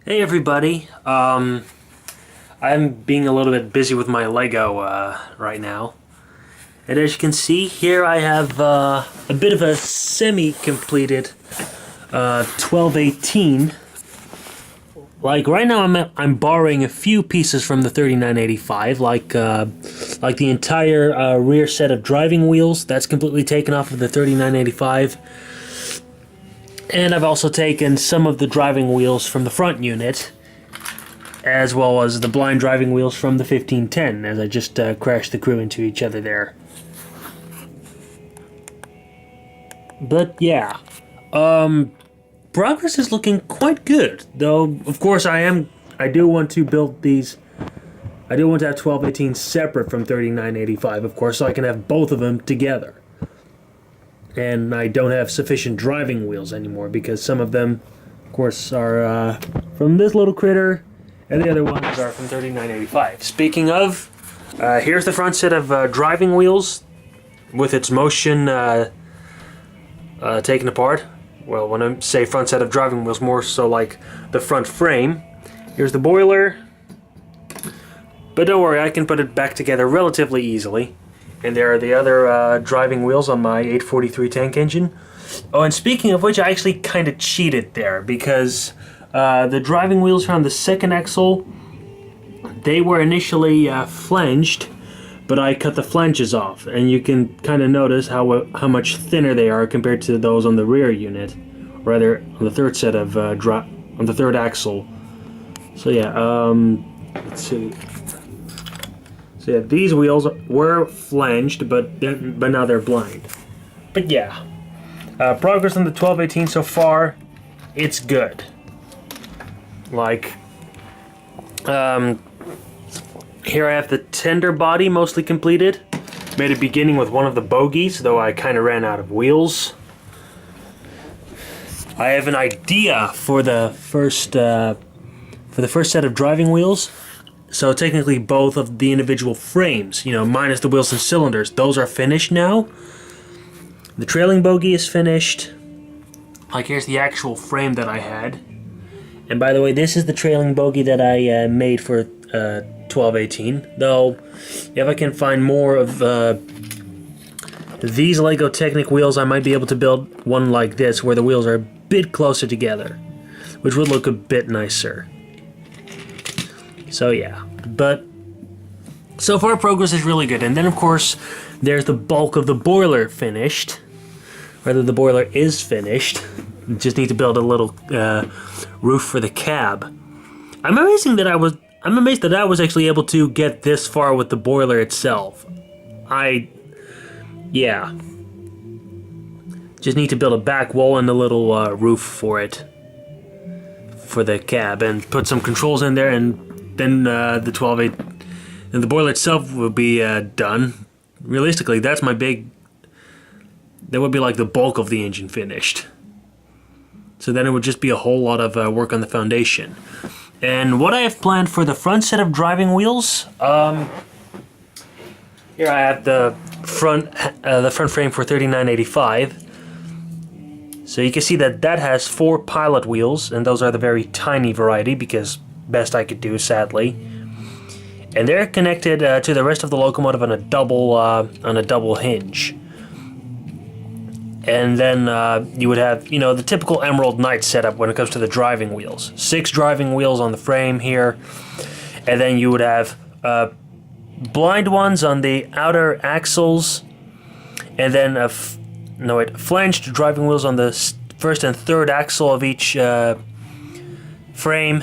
Hey everybody. I'm being a little bit busy with my Lego right now. And as you can see here I have a bit of a semi-completed 1218. Like right now I'm borrowing a few pieces from the 3985 like the entire rear set of driving wheels that's completely taken off of the 3985. And I've also taken some of the driving wheels from the front unit, as well as the blind driving wheels from the 1510, as I just crashed the crew into each other there. But yeah, progress is looking quite good. Though, of course, I do want to build these. I do want to have 1218 separate from 3985, of course, so I can have both of them together. And I don't have sufficient driving wheels anymore because some of them, of course, are from this little critter, and the other ones are from 3985. Speaking of, here's the front set of driving wheels with its motion taken apart. Well, when I say front set of driving wheels, more so like the front frame. Here's the boiler, but don't worry, I can put it back together relatively easily. And there are the other driving wheels on my 843 tank engine. Oh, and speaking of which, I actually kind of cheated there because the driving wheels on the second axle, they were initially flanged, but I cut the flanges off, and you can kind of notice how much thinner they are compared to those on the rear unit, rather on the third set of on the third axle. So yeah, let's see. So yeah, these wheels were flanged, but now they're blind. But yeah, progress on the 1218 so far, it's good. Like, here I have the tender body mostly completed. Made a beginning with one of the bogies, though I kind of ran out of wheels. I have an idea for the first set of driving wheels. So technically both of the individual frames, minus the wheels and cylinders, those are finished now. The trailing bogie is finished. Like here's the actual frame that I had. And by the way, this is the trailing bogie that I made for 1218. Though, if I can find more of these Lego Technic wheels, I might be able to build one like this where the wheels are a bit closer together, which would look a bit nicer. So yeah, but so far progress is really good. And then of course there's the bulk of the boiler finished. Rather, the boiler is finished. Just need to build a little roof for the cab. I'm amazed that I was actually able to get this far with the boiler itself. Yeah. Just need to build a back wall and a little roof for it. For the cab, and put some controls in there, and then the 12.8 and the boiler itself will be done. Realistically, that would be like the bulk of the engine finished. So then it would just be a whole lot of work on the foundation. And what I have planned for the front set of driving wheels, here I have the front frame for 3985. So you can see that has 4 pilot wheels, and those are the very tiny variety because best I could do, sadly. And they're connected to the rest of the locomotive on a double hinge. And then you would have, the typical Emerald Knight setup when it comes to the driving wheels. 6 driving wheels on the frame here, and then you would have blind ones on the outer axles, and then flanged driving wheels on the first and third axle of each frame.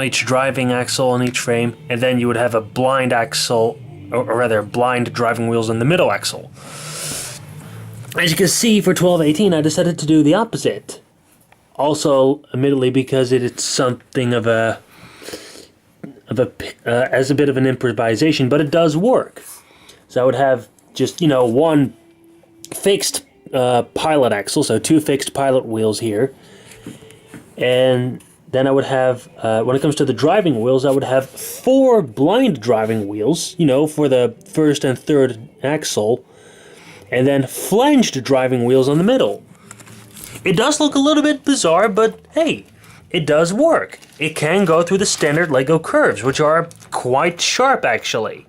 Each driving axle on each frame, and then you would have a blind axle, or rather blind driving wheels in the middle axle. As you can see, for 1218 I decided to do the opposite. Also, admittedly, because it's something as a bit of an improvisation, but it does work. So I would have just, one fixed pilot axle, so 2 fixed pilot wheels here, and then I would have, when it comes to the driving wheels, I would have 4 blind driving wheels, for the first and third axle, and then flanged driving wheels on the middle. It does look a little bit bizarre, but hey, it does work. It can go through the standard Lego curves, which are quite sharp actually.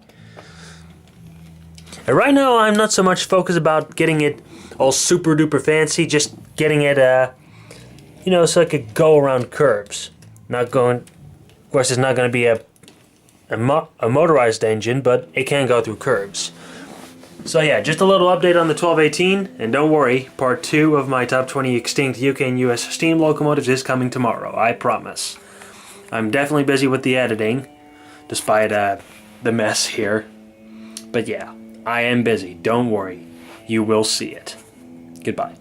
And right now I'm not so much focused about getting it all super duper fancy, just getting it so it could go around curves. Not going, of course it's not going to be a motorized engine, but it can go through curves. So yeah, just a little update on the 1218, and don't worry, part 2 of my top 20 extinct UK and US steam locomotives is coming tomorrow, I promise. I'm definitely busy with the editing, despite the mess here. But yeah, I am busy, don't worry, you will see it. Goodbye.